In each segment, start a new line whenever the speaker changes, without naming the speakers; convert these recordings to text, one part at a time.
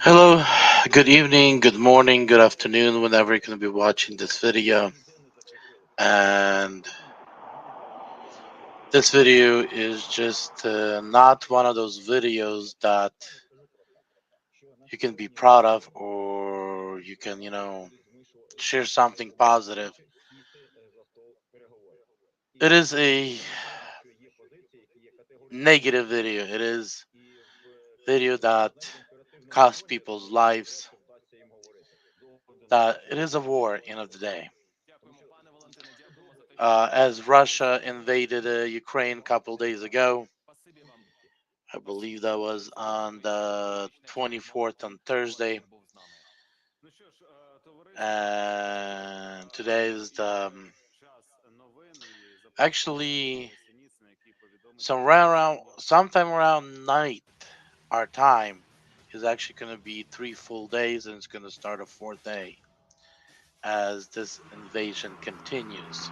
Hello, good evening, good morning, good afternoon, whenever you're going to be watching this video. And this video is just not one of those videos that you can be proud of or you can, share something positive. It is a negative video. It is video that costs people's lives. That it is a war, end of the day. As Russia invaded Ukraine a couple days ago, I believe that was on the 24th on Thursday. And today is the actually sometime around night our time is actually going to be 3 full days, and it's going to start a fourth day as this invasion continues.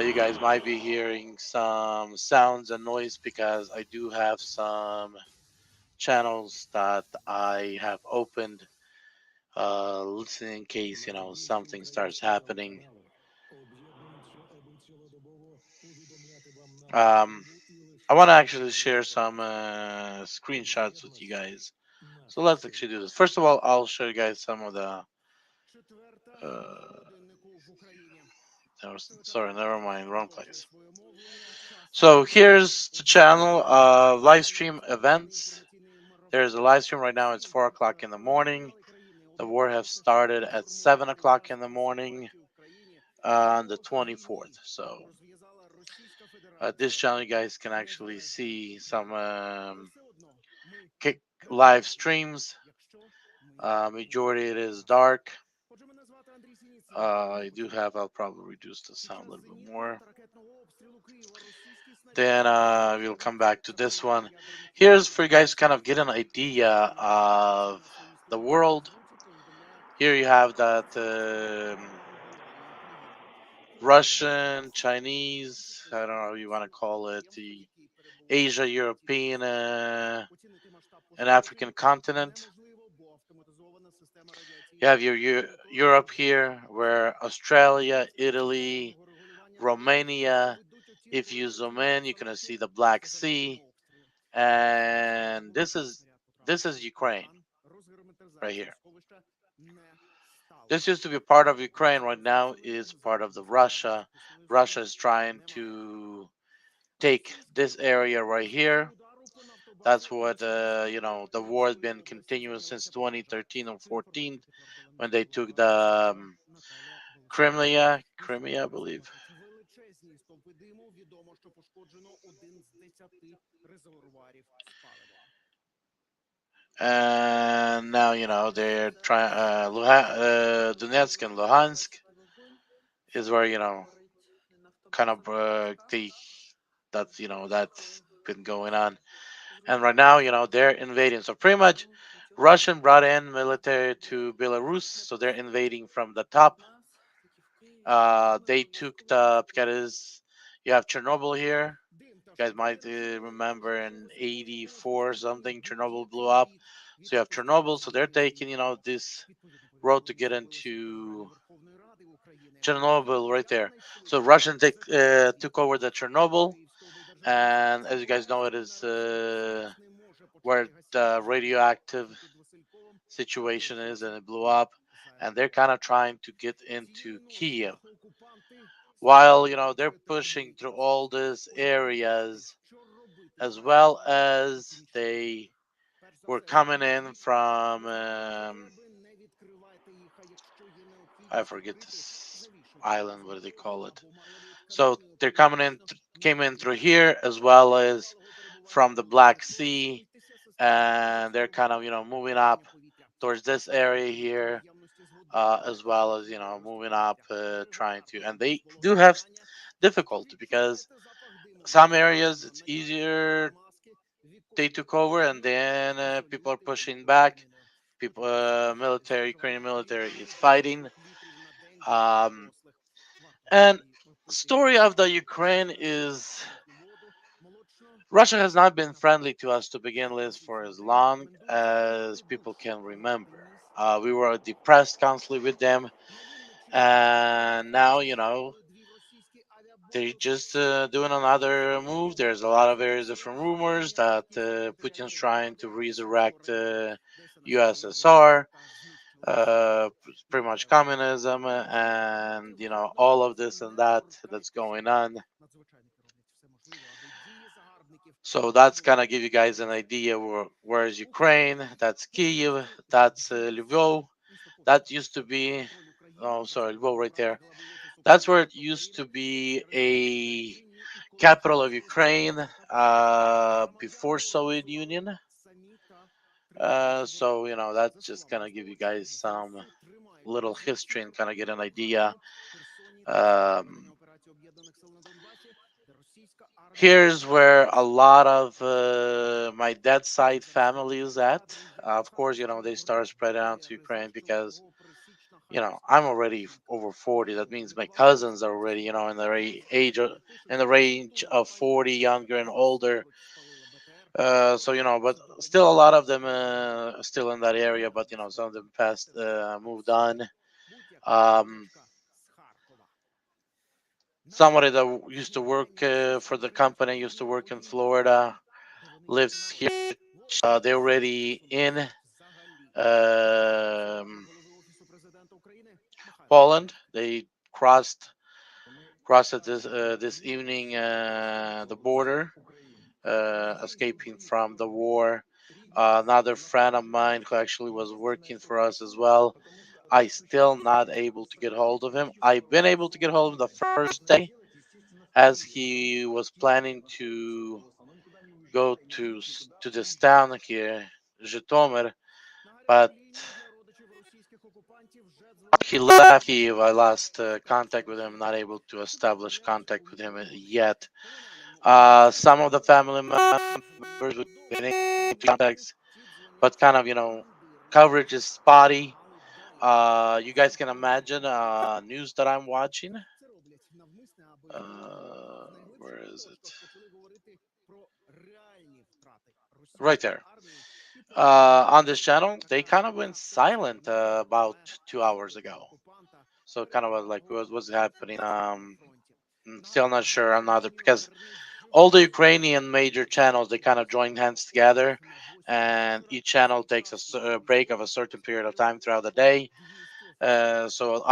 You guys might be hearing some sounds and noise because I do have some channels that I have opened, listen in case something starts happening. Um, I want to actually share some screenshots with you guys. So let's actually do this. First of all, I'll show you guys some of the. Uh, sorry, never mind, wrong place. So here's the channel, live stream events. There's a live stream right now. It's 4 o'clock in the morning. The war has started at 7 o'clock in the morning on the 24th. So this channel, you guys can actually see some kick live streams. Majority it is dark. I do have. I'll probably reduce the sound a little bit more. Then we'll come back to this one. Here's for you guys to kind of get an idea of the world. Here you have that Russian, Chinese, I don't know how you want to call it, the Asia, European, and African continent. You have your Europe here, where Australia, Italy, Romania. If you zoom in, you can see the Black Sea, and this is Ukraine right here. This used to be part of Ukraine. Right now is part of the Russia. Russia is trying to take this area right here. That's what the war has been continuing since 2013 or 14 when they took the Crimea, I believe. And now they're trying. Donetsk and Luhansk is where kind of the that's that's been going on. And right now, they're invading. So pretty much, Russian brought in military to Belarus, so they're invading from the top. They took the because you have Chernobyl here. You guys might remember in '84 or something, Chernobyl blew up. So you have Chernobyl, so they're taking this road to get into Chernobyl right there. So Russian took over the Chernobyl, and as you guys know, it is where the radioactive situation is, and it blew up. And they're kind of trying to get into Kiev, while they're pushing through all these areas, as well as they were coming in from I forget this island. What do they call it? So they're came in through here, as well as from the Black Sea, and they're kind of moving up towards this area here, as well as moving up, trying to, and they do have difficulty because some areas it's easier, they took over, and then people are pushing back. People, Ukrainian military is fighting, um, and story of the Ukraine is Russia has not been friendly to us to begin with for as long as people can remember. We were depressed constantly with them, and now they're just doing another move. There's a lot of various different rumors that Putin's trying to resurrect USSR, pretty much communism, and all of this and that that's going on. So that's gonna give you guys an idea where is Ukraine. That's Kiev. That's Lvov. That used to be, oh sorry, Lvov right there. That's where it used to be a capital of Ukraine before Soviet Union. So that's just gonna give you guys some little history and kind of get an idea. Um, Here's where a lot of my dad's side family is at. Of course, they started spreading out to Ukraine because I'm already over 40. That means my cousins are already in the in the range of 40, younger and older. So but still a lot of them still in that area. But some of them passed, moved on. Um, Somebody that used to work for the company used to work in Florida, lived here. They're already in um, Poland. They crossed it this evening the border, escaping from the war. Another friend of mine who actually was working for us as well. I still not able to get hold of him. I've been able to get hold of him the first day as he was planning to go to this town here, Zhytomyr, but he left Kiev. I lost contact with him, not able to establish contact with him yet. Some of the family members we've been able to contact, but kind of, coverage is spotty. You guys can imagine news that I'm watching. Where is it? Right there. On this channel, they kind of went silent about 2 hours ago. So kind of was like, what's happening? Still not sure. I'm not because all the Ukrainian major channels they kind of join hands together, and each channel takes a break of a certain period of time throughout the day. So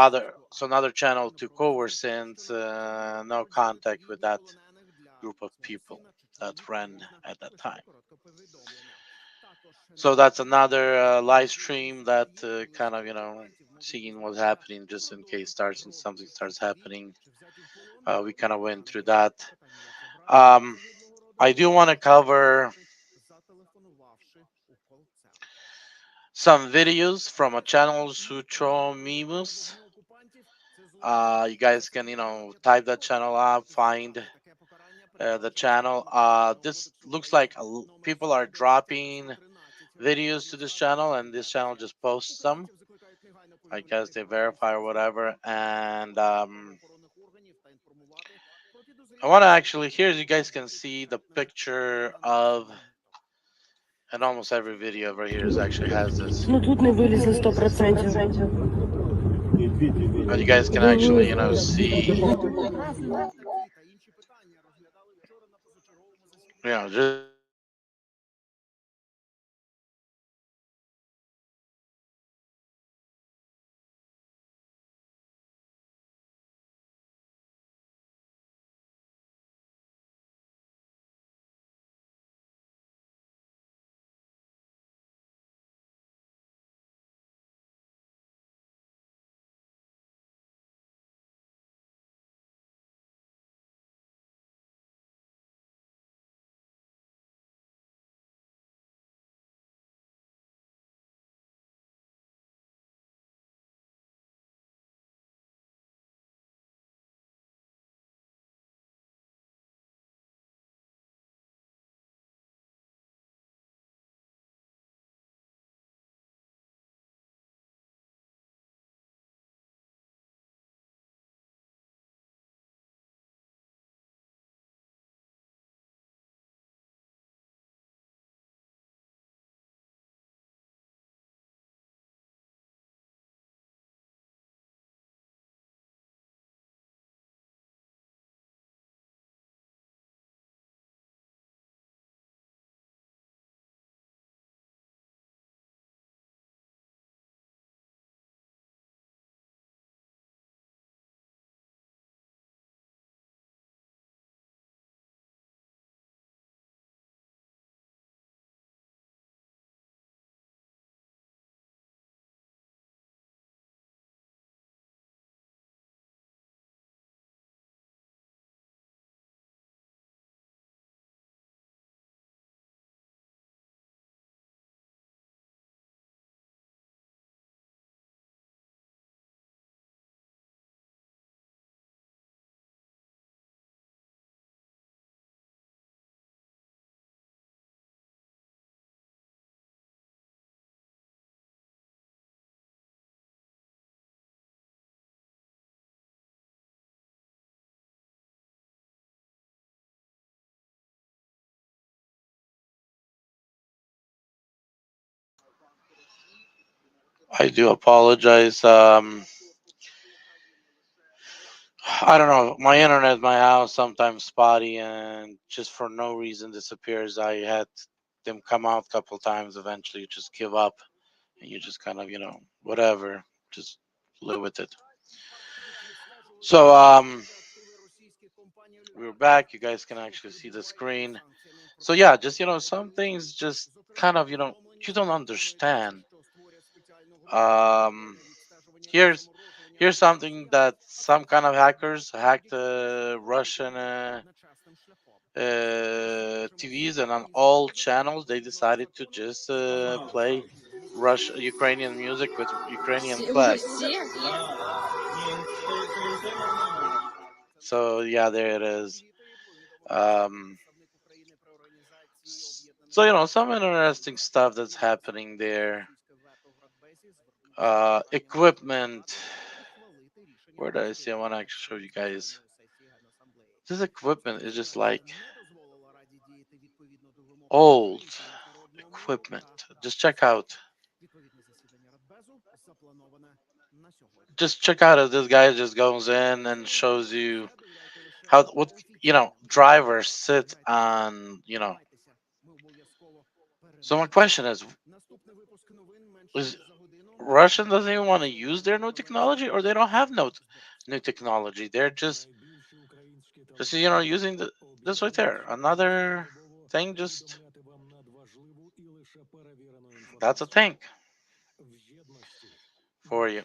another channel took over since no contact with that group of people that ran at that time. So that's another live stream that kind of seeing what's happening just in case something starts happening. We kind of went through that. Um, I do want to cover some videos from a channel Sutro Mimus. You guys can type that channel up, find the channel. This looks like people are dropping videos to this channel, and this channel just posts them. I guess they verify or whatever. And I want to actually here you guys can see the picture of, and almost every video over here is actually has this.
Ну тут не вилізе 100%.
You guys can actually see just I do apologize. I don't know. My internet, at my house, sometimes spotty and just for no reason disappears. I had them come out a couple times. Eventually, you just give up and you just kind of, whatever, just live with it. So, we're back. You guys can actually see the screen. So yeah, just some things just kind of you don't understand. Um, here's here's something that some kind of hackers hacked Russian TVs, and on all channels they decided to just play Ukrainian music with Ukrainian flag. So yeah, there it is. Um, so some interesting stuff that's happening there. Equipment. Where did I see? I want to actually show you guys. This equipment is just like old equipment. Just check out. Just check out as this guy just goes in and shows you how what drivers sit on. So my question is Russian doesn't even want to use their new technology, or they don't have no new technology. They're just using this right there. Another thing, just that's a tank for you.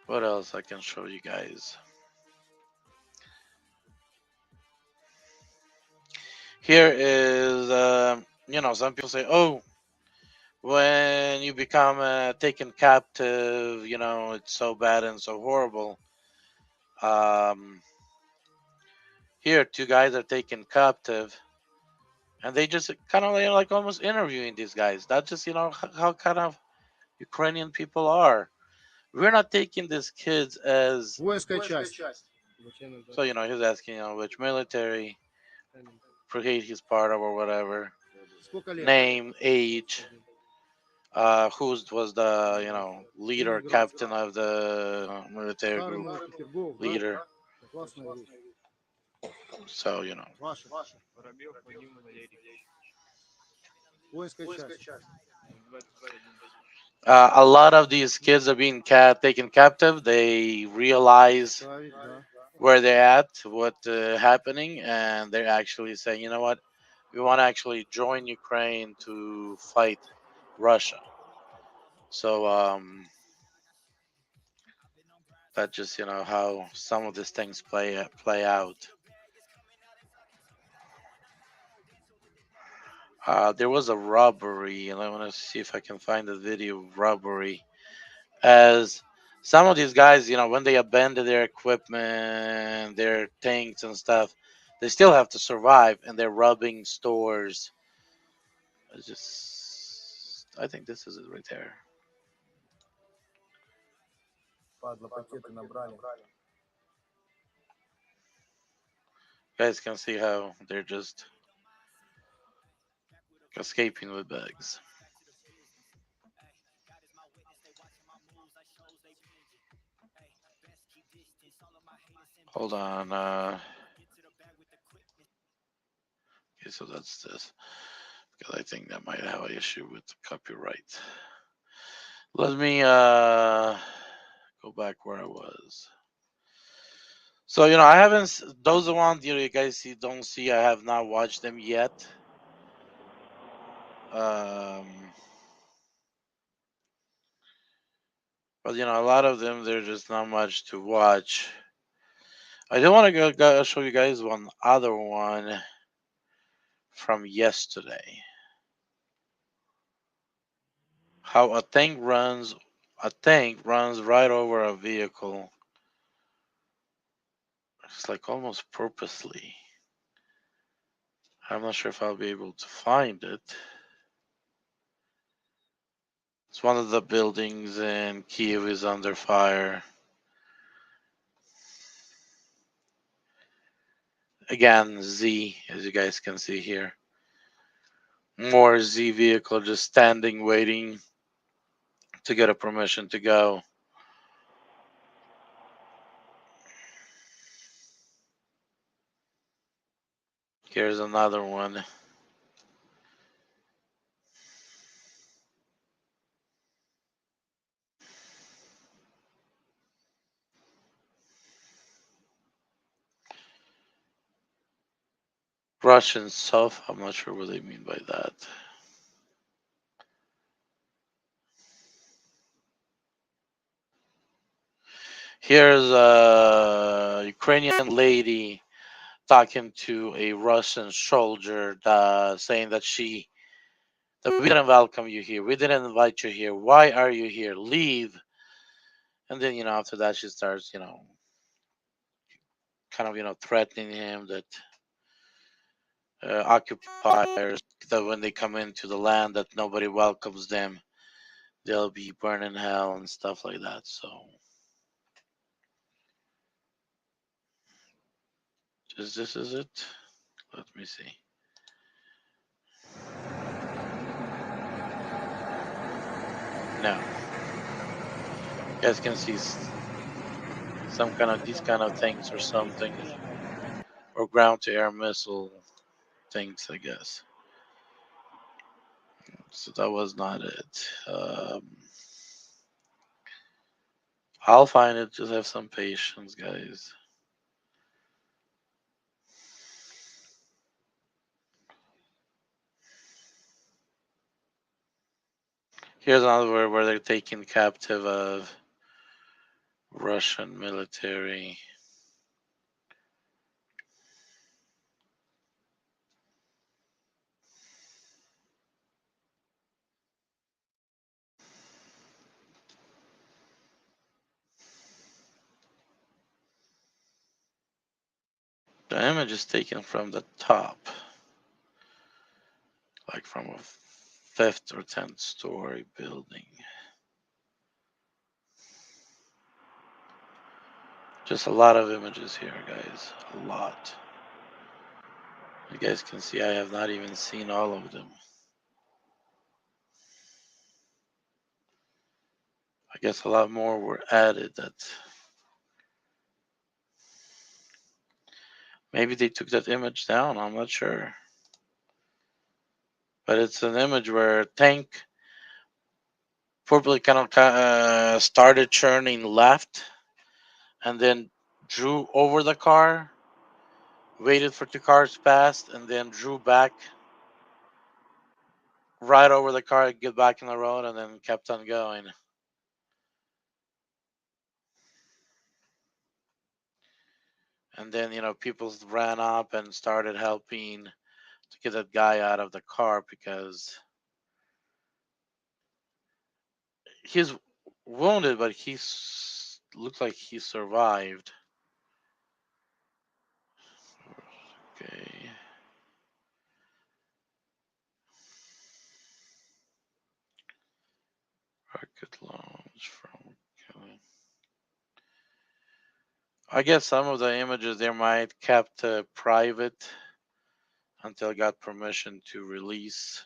What else I can show you guys? Here is, some people say, oh, when you become taken captive, it's so bad and so horrible. Um, Here, two guys are taken captive, and they just kind of like almost interviewing these guys. That's just how kind of Ukrainian people are. We're not taking these kids as so. He's asking which military brigade he's part of or whatever, name, age, who was the leader, captain of the military group, leader. So a lot of these kids are being taken captive. They realize where they're at, what happening, and they're actually saying, you know what, we want to actually join Ukraine to fight Russia. So that's just how some of these things play out. There was a robbery, and I want to see if I can find the video of robbery. As some of these guys, when they abandon their equipment, their tanks and stuff, they still have to survive, and they're robbing stores. I think this is it right there. You guys can see how they're just escaping with bags. Hold on. Okay, so that's this. Because I think that might have an issue with copyright. Let me go back where I was. So I haven't. Those are ones you guys see don't see. I have not watched them yet. Um, but a lot of them there's just not much to watch. I do want to show you guys one other one from yesterday. How a tank runs right over a vehicle. It's like almost purposely. I'm not sure if I'll be able to find it. It's one of the buildings in Kiev is under fire. Again, Z, as you guys can see here. More Z vehicle just standing, waiting to get a permission to go. Here's another one. Russian South. I'm not sure what they mean by that. Here's a Ukrainian lady talking to a Russian soldier, saying that we didn't welcome you here. We didn't invite you here. Why are you here? Leave. And then, after that, she starts, kind of, threatening him that occupiers, that when they come into the land, that nobody welcomes them. They'll be burning hell and stuff like that. So, is it? Let me see. No. You guys can see some kind of these kind of things or something, or ground to air missile things, I guess. So that was not it. I'll find it. Just have some patience, guys. Here's another where they're taking captive of Russian military. The image is taken from the top, like from a fifth or 10th story building. Just a lot of images here, guys. A lot. You guys can see I have not even seen all of them. I guess a lot more were added that maybe they took that image down. I'm not sure. But it's an image where a tank probably kind of started turning left and then drew over the car, waited for two cars passed, and then drew back right over the car, get back in the road, and then kept on going. And then, people ran up and started helping to get that guy out of the car because he's wounded, but looks like he survived. Okay. Rocket launch from. I guess some of the images they might kept private until got permission to release.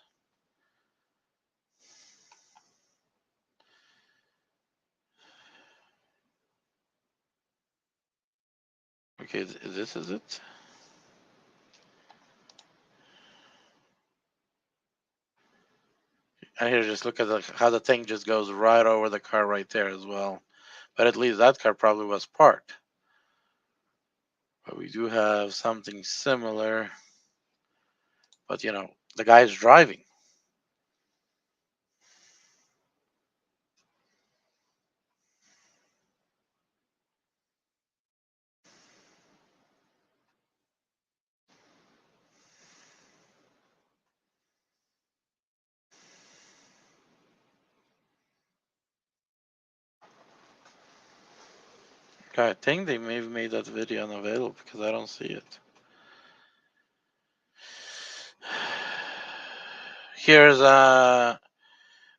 Okay, this is it. And here, just look at how the thing just goes right over the car right there as well. But at least that car probably was parked. But we do have something similar. But the guy's driving. Okay, I think they may have made that video unavailable because I don't see it. Here's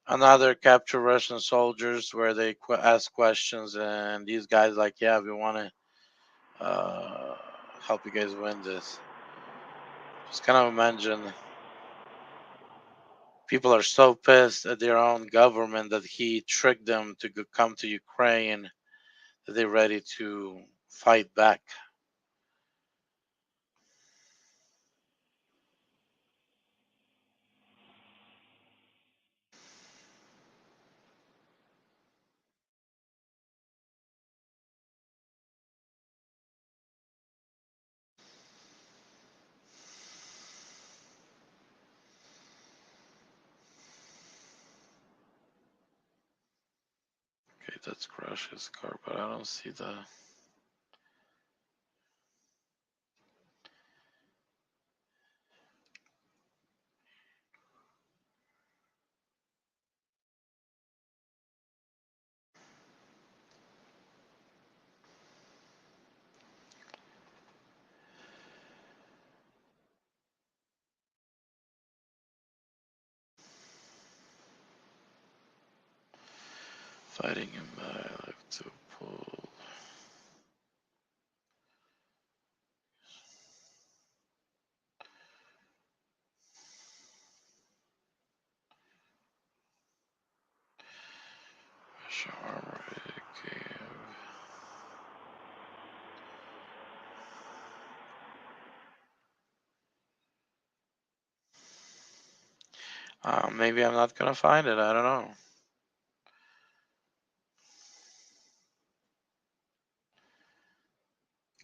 another capture Russian soldiers where they ask questions, and these guys like, yeah, we want to help you guys win this. Just kind of imagine people are so pissed at their own government that he tricked them to come to Ukraine that they're ready to fight back. Okay, that's crush his car, but I don't see the fighting him. I like to pull. Russia armor. Okay. Maybe I'm not gonna find it. I don't know.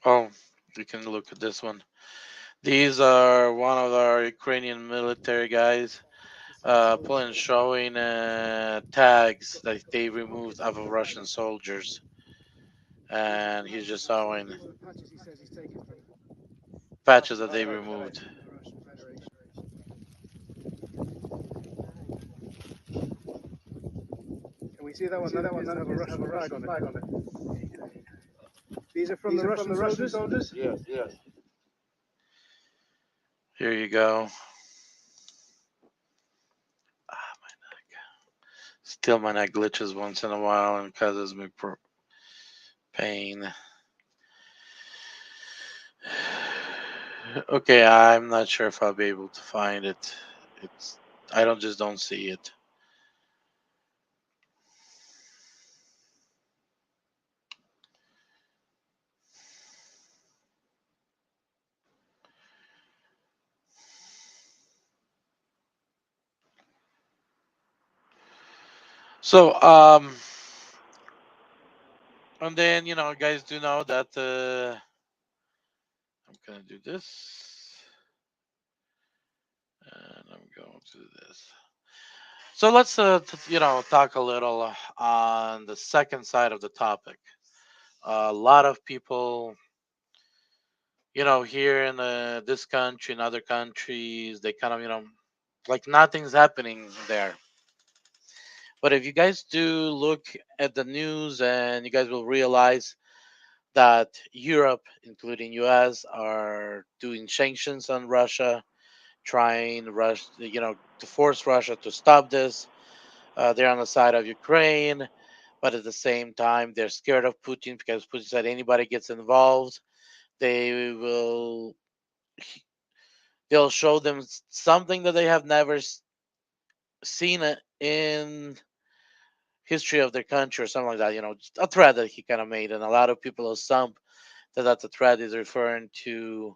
Oh, you can look at this one. These are one of our Ukrainian military guys pulling showing tags that they removed off of Russian soldiers, and he's just showing patches that they removed.
Can we see that one? That one does have a Russian flag on it. These are from the Russian soldiers?
Yes, yes.
Here you go. Still, my neck glitches once in a while and causes me pain. Okay, I'm not sure if I'll be able to find it. It's I don't see it. So and then guys do know that I'm gonna do this, and I'm going to do this. So let's talk a little on the second side of the topic. A lot of people, here in this country and other countries, they kind of like nothing's happening there. But if you guys do look at the news, and you guys will realize that Europe, including US, are doing sanctions on Russia, trying to force Russia to stop this. They're on the side of Ukraine, but at the same time, they're scared of Putin because Putin said anybody gets involved, they will they'll show them something that they have never seen it in history of their country or something like that. Just a threat that he kind of made, and a lot of people assume that the threat is referring to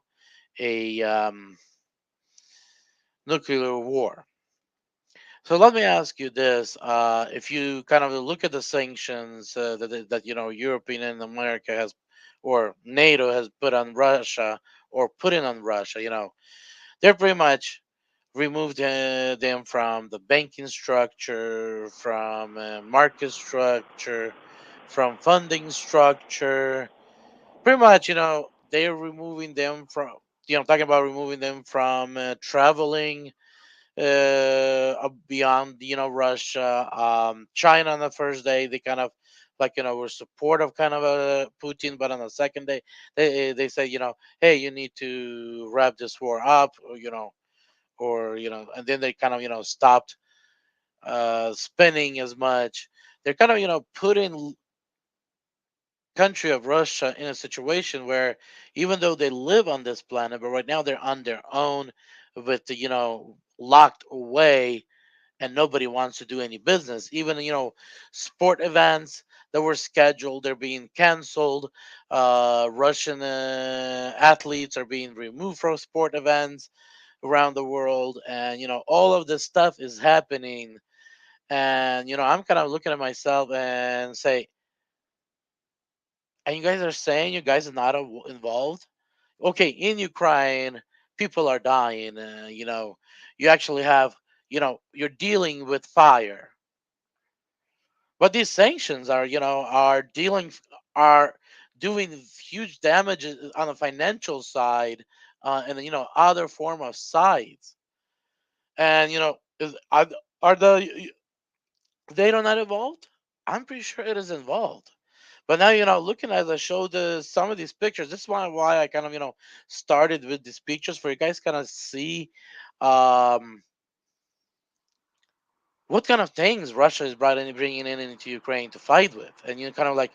a nuclear war. So let me ask you this: if you kind of look at the sanctions that European and America has, or NATO has put on Russia, or putting on Russia, they're pretty much removed them from the banking structure, from market structure, from funding structure. Pretty much, they're removing them from, talking about removing them from traveling beyond, Russia. China on the first day, they kind of like, were supportive kind of Putin, but on the second day, they say, hey, you need to wrap this war up, and then they kind of stopped spending as much. They're kind of putting country of Russia in a situation where even though they live on this planet, but right now they're on their own with the, locked away and nobody wants to do any business. Even, sport events that were scheduled, they're being canceled. Russian athletes are being removed from sport events around the world. And, all of this stuff is happening. And, I'm kind of looking at myself and say, and you guys are saying you guys are not involved? Okay, in Ukraine, people are dying. You actually have, you're dealing with fire. But these sanctions are, are doing huge damages on the financial side, and other form of sides. And are the they are not involved? I'm pretty sure it is involved. But now, looking as I showed some of these pictures, this is why I kind of, started with these pictures for you guys kind of see um, what kind of things Russia is bringing in into Ukraine to fight with. And you kind of like,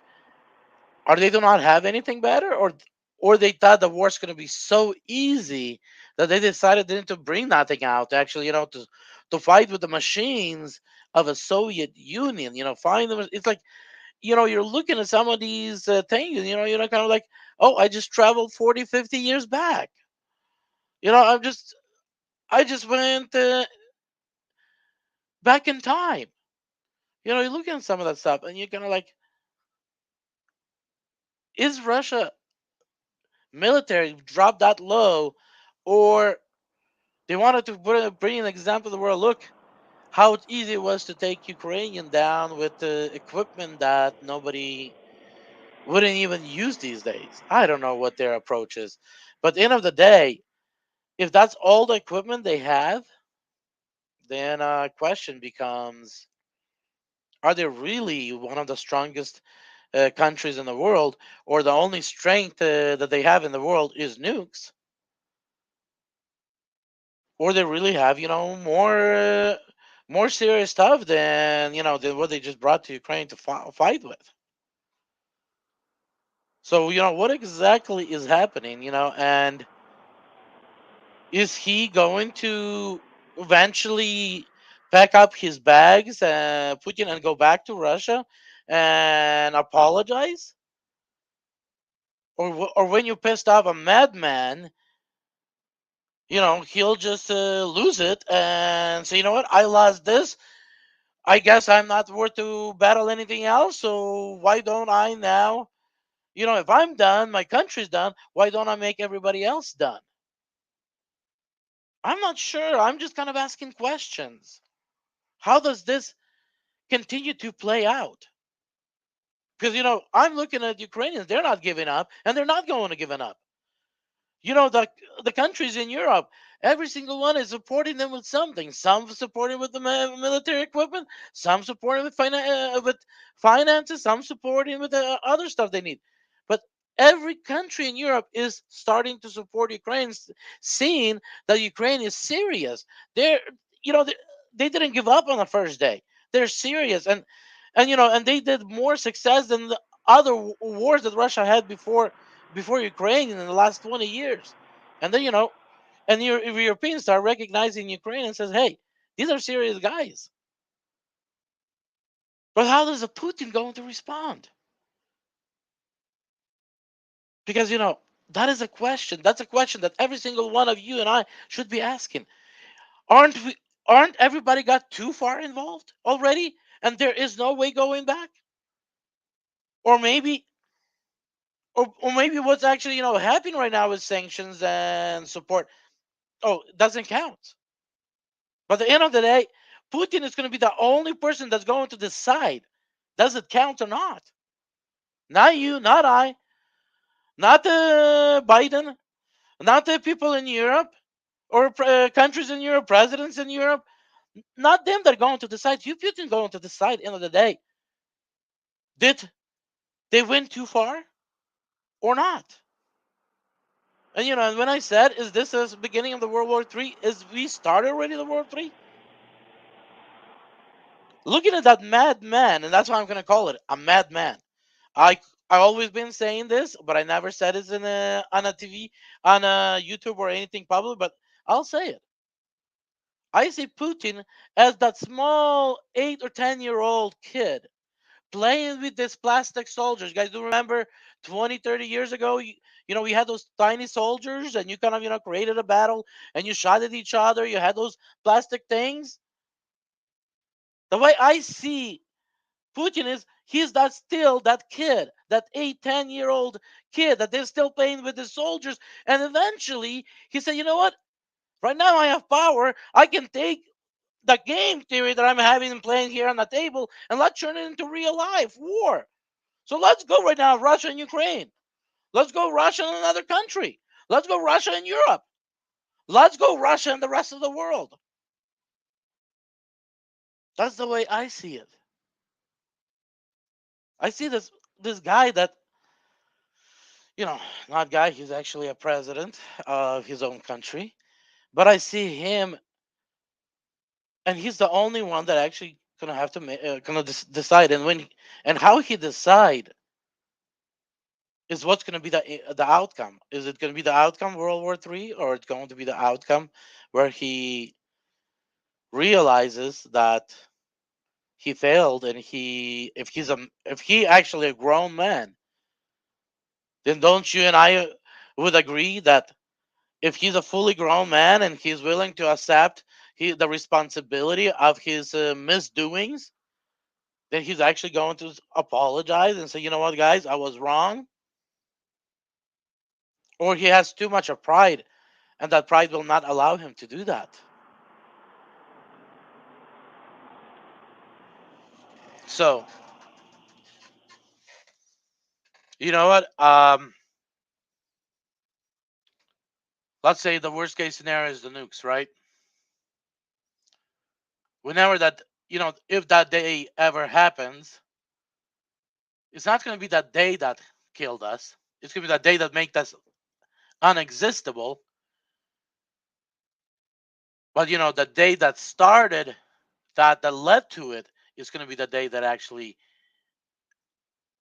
are they do not have anything better, or they thought the war's going to be so easy that they decided then to bring nothing out to actually, to fight with the machines of a Soviet Union. Find them. It's like, you're looking at some of these things, and you're kind of like, oh, I just traveled 40, 50 years back. I just went back in time. You're looking at some of that stuff, and you're kind of like, is Russia military dropped that low, or they wanted to bring an example to the world? Look how easy it was to take Ukrainian down with the equipment that nobody wouldn't even use these days. I don't know what their approach is, but at the end of the day, if that's all the equipment they have, then question becomes: are they really one of the strongest countries in the world, or the only strength that they have in the world is nukes, or they really have more serious stuff than what they just brought to Ukraine to fight with? So what exactly is happening? And is he going to eventually pack up his bags, Putin, and go back to Russia and apologize? Or when you pissed off a madman, he'll just lose it and say, I lost this. I guess I'm not worth to battle anything else. So why don't I now? If I'm done, my country's done. Why don't I make everybody else done? I'm not sure. I'm just kind of asking questions. How does this continue to play out? Because I'm looking at Ukrainians; they're not giving up, and they're not going to give up. The countries in Europe, every single one is supporting them with something. Some supporting with the military equipment, some supporting with finances, some supporting with other stuff they need. But every country in Europe is starting to support Ukraine, seeing that Ukraine is serious. They're, they didn't give up on the first day. They're serious, and they did more success than the other wars that Russia had before Ukraine in the last 20 years. And then, and Europeans start recognizing Ukraine and says, hey, these are serious guys. But how does a Putin going to respond? Because, that is a question. That's a question that every single one of you and I should be asking. Aren't we? Aren't everybody got too far involved already, and there is no way going back? Or maybe, or maybe what's actually happening right now with sanctions and support, oh, doesn't count. But at the end of the day, Putin is going to be the only person that's going to decide does it count or not. Not you, not I, not Biden, not the people in Europe or countries in Europe, presidents in Europe. Not them that are going to decide. You Putin going to decide. At the end of the day, did they went too far or not? And and when I said, is this the beginning of the World War III? Is we started already the World War III? Looking at that madman, and that's why I'm going to call it a madman. I I always been saying this, but I never said it in a on a TV, on a YouTube or anything public. But I'll say it. I see Putin as that small 8 or 10-year-old kid playing with these plastic soldiers. You guys do remember 20, 30 years ago? We had those tiny soldiers and you kind of, created a battle and you shot at each other. You had those plastic things. The way I see Putin is he's that still that kid, that 8, 10-year-old kid that they're still playing with the soldiers. And eventually he said, you know what? Right now I have power. I can take the game theory that I'm having playing here on the table and let's turn it into real life war. So let's go right now, Russia and Ukraine. Let's go Russia and another country. Let's go Russia and Europe. Let's go Russia and the rest of the world. That's the way I see it. I see this guy that, not guy, he's actually a president of his own country. But I see him, and he's the only one that actually gonna have to gonna decide, and and how he decide is what's going to be the outcome. Is it going to be the outcome World War III, or it's going to be the outcome where he realizes that he failed, and if he actually a grown man, then don't you and I would agree that if he's a fully grown man and he's willing to accept the responsibility of his misdoings, then he's actually going to apologize and say, you know what, guys, I was wrong, or he has too much of pride and that pride will not allow him to do that. So, you know what? Let's say the worst case scenario is the nukes, right? Whenever that, if that day ever happens, it's not going to be that day that killed us. It's going to be that day that made us unexistable. But, the day that started, that led to it, is going to be the day that actually,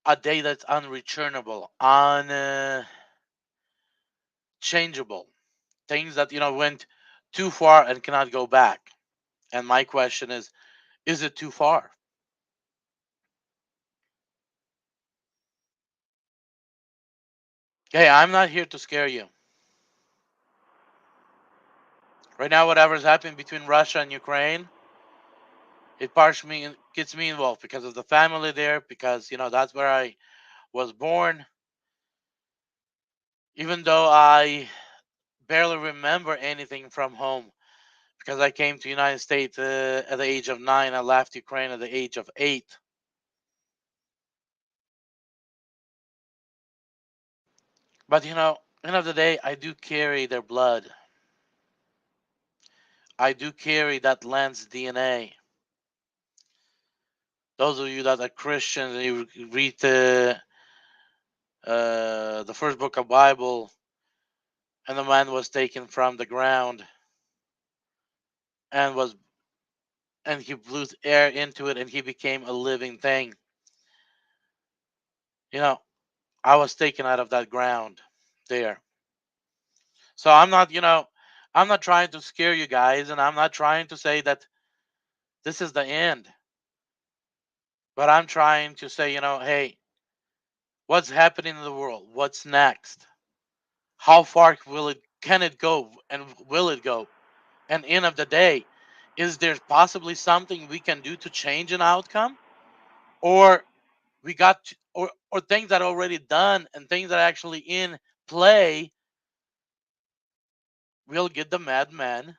a day that's unreturnable, unchangeable. Things that, went too far and cannot go back. And my question is it too far? Hey, I'm not here to scare you. Right now, whatever's happening between Russia and Ukraine, it partially gets me involved because of the family there, because, that's where I was born. Even though I barely remember anything from home, because I came to the United States at the age of 9, I left Ukraine at the age of 8. But, end of the day, I do carry their blood. I do carry that land's DNA. Those of you that are Christians and you read the first book of Bible, and the man was taken from the ground and was and he blew air into it and he became a living thing. You know, I was taken out of that ground there. So I'm not trying to scare you guys, and I'm not trying to say that this is the end. But I'm trying to say, hey, what's happening in the world? What's next? How far can it go, and will it go? And end of the day, is there possibly something we can do to change an outcome, or or things that are already done and things that are actually in play will get the madman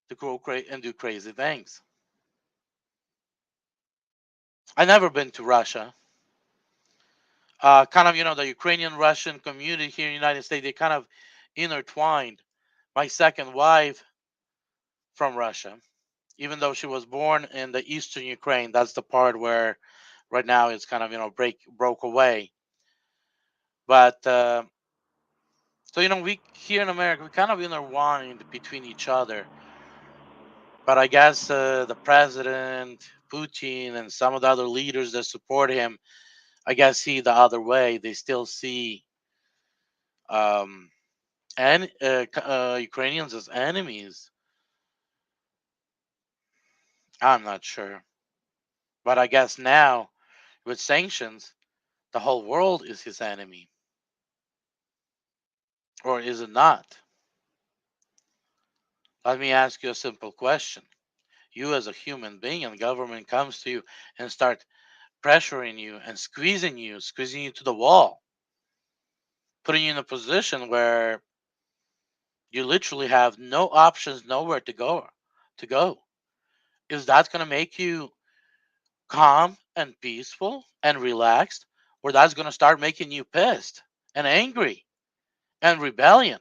to go crazy and do crazy things. I never been to Russia. Kind of, the Ukrainian Russian community here in the United States, they kind of intertwined. My second wife from Russia, even though she was born in the eastern Ukraine, that's the part where right now it's kind of, broke away. But so, we here in America, we kind of intertwined between each other. But I guess the president, Putin, and some of the other leaders that support him, I guess see the other way. They still see um, and Ukrainians as enemies. I'm not sure, but I guess now with sanctions, the whole world is his enemy, or is it not? Let me ask you a simple question. You, as a human being, and the government comes to you and start pressuring you and squeezing you to the wall, putting you in a position where you literally have no options, nowhere to go. Is that going to make you calm and peaceful and relaxed, or that's going to start making you pissed and angry and rebellion?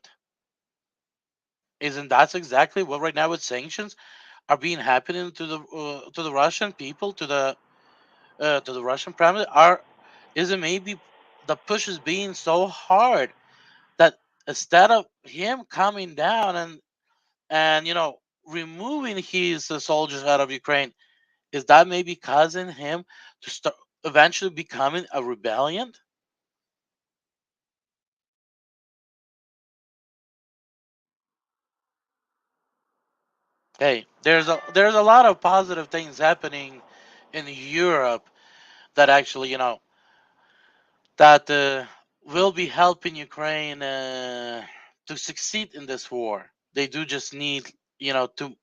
Isn't that exactly what right now with sanctions are being happening to the Russian people, to the Russian president? Are is it maybe the push is being so hard that instead of him coming down and removing his soldiers out of Ukraine, is that maybe causing him to start eventually becoming a rebellion? Hey, there's a lot of positive things happening in Europe that actually that will be helping Ukraine to succeed in this war. They do just need to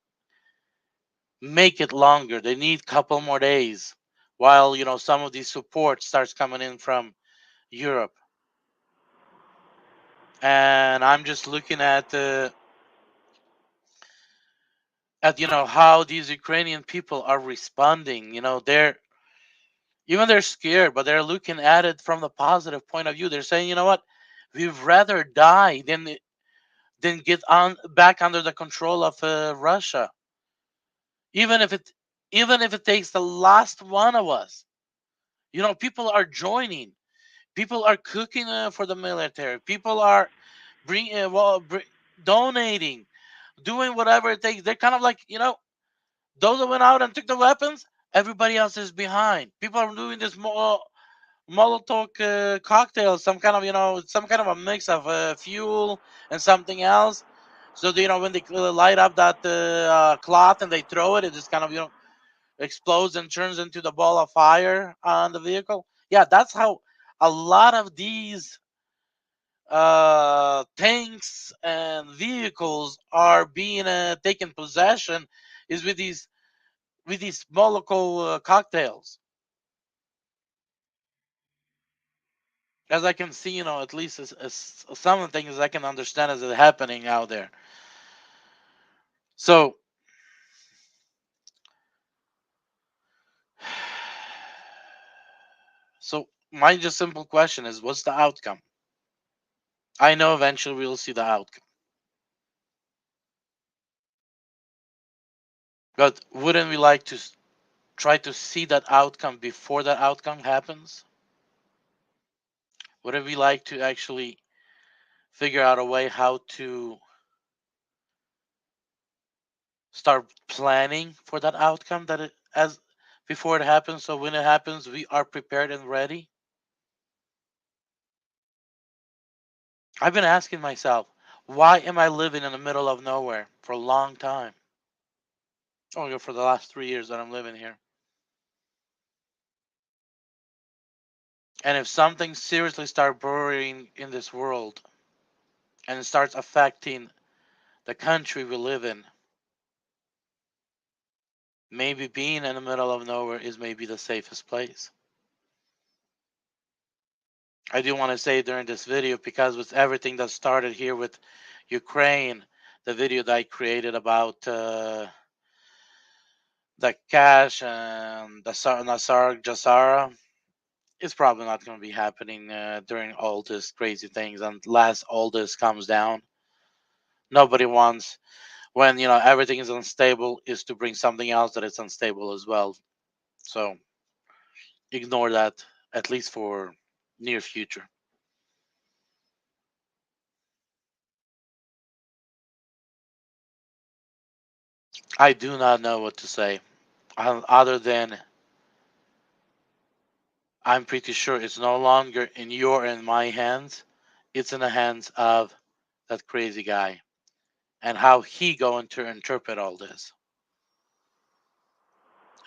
make it longer. They need a couple more days while some of these support starts coming in from Europe. And I'm just looking at how these Ukrainian people are responding. They're scared, but they're looking at it from the positive point of view. They're saying, you know what, we'd rather die than get on back under the control of Russia, even if it takes the last one of us. People are joining. People are cooking for the military. People are bring donating, doing whatever it takes. They're kind of like those that went out and took the weapons. Everybody else is behind. People are doing this Molotov cocktails, some kind of a mix of fuel and something else. So when they light up that cloth and they throw it, it just kind of explodes and turns into the ball of fire on the vehicle. Yeah, that's how a lot of these tanks and vehicles are being taken possession, is with these Molotov cocktails. As I can see, at least as some of the things I can understand as it's happening out there. So, so my just simple question is, what's the outcome? I know eventually we'll see the outcome, but wouldn't we like to try to see that outcome before that outcome happens? Wouldn't we like to actually figure out a way how to start planning for that outcome that it as before it happens, so when it happens we are prepared and ready? I've been asking myself, why am I living in the middle of nowhere for a long time? Oh, yeah, for the last 3 years that I'm living here. And if something seriously starts brewing in this world and it starts affecting the country we live in, maybe being in the middle of nowhere is maybe the safest place. I do want to say during this video, because with everything that started here with Ukraine, the video that I created about the cash and the Nasar Jasara, it's probably not going to be happening during all this crazy things unless all this comes down. Nobody wants, when everything is unstable, is to bring something else that is unstable as well. So ignore that, at least for near future. I do not know what to say other than I'm pretty sure it's no longer in your and my hands. It's in the hands of that crazy guy and how he going to interpret all this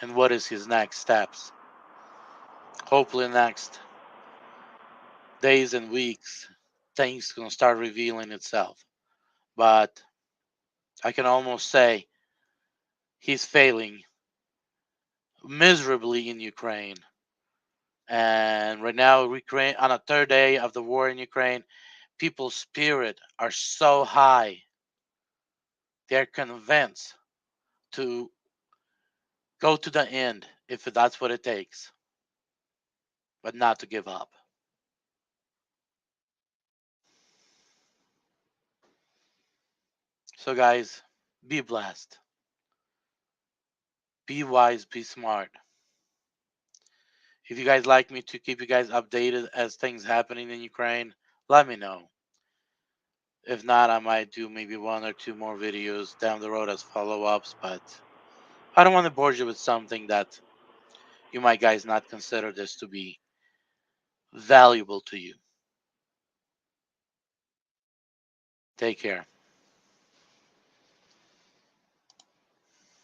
and what is his next steps. Hopefully next days and weeks things gonna start revealing itself. But I can almost say he's failing miserably in Ukraine. And right now, Ukraine on a third day of the war in Ukraine, people's spirit are so high. They're convinced to go to the end if that's what it takes, but not to give up. So, guys, be blessed, be wise, be smart. If you guys like me to keep you guys updated as things happening in Ukraine, let me know. If not, I might do maybe one or two more videos down the road as follow ups, but I don't want to bore you with something that you might guys not consider this to be valuable to you. Take care.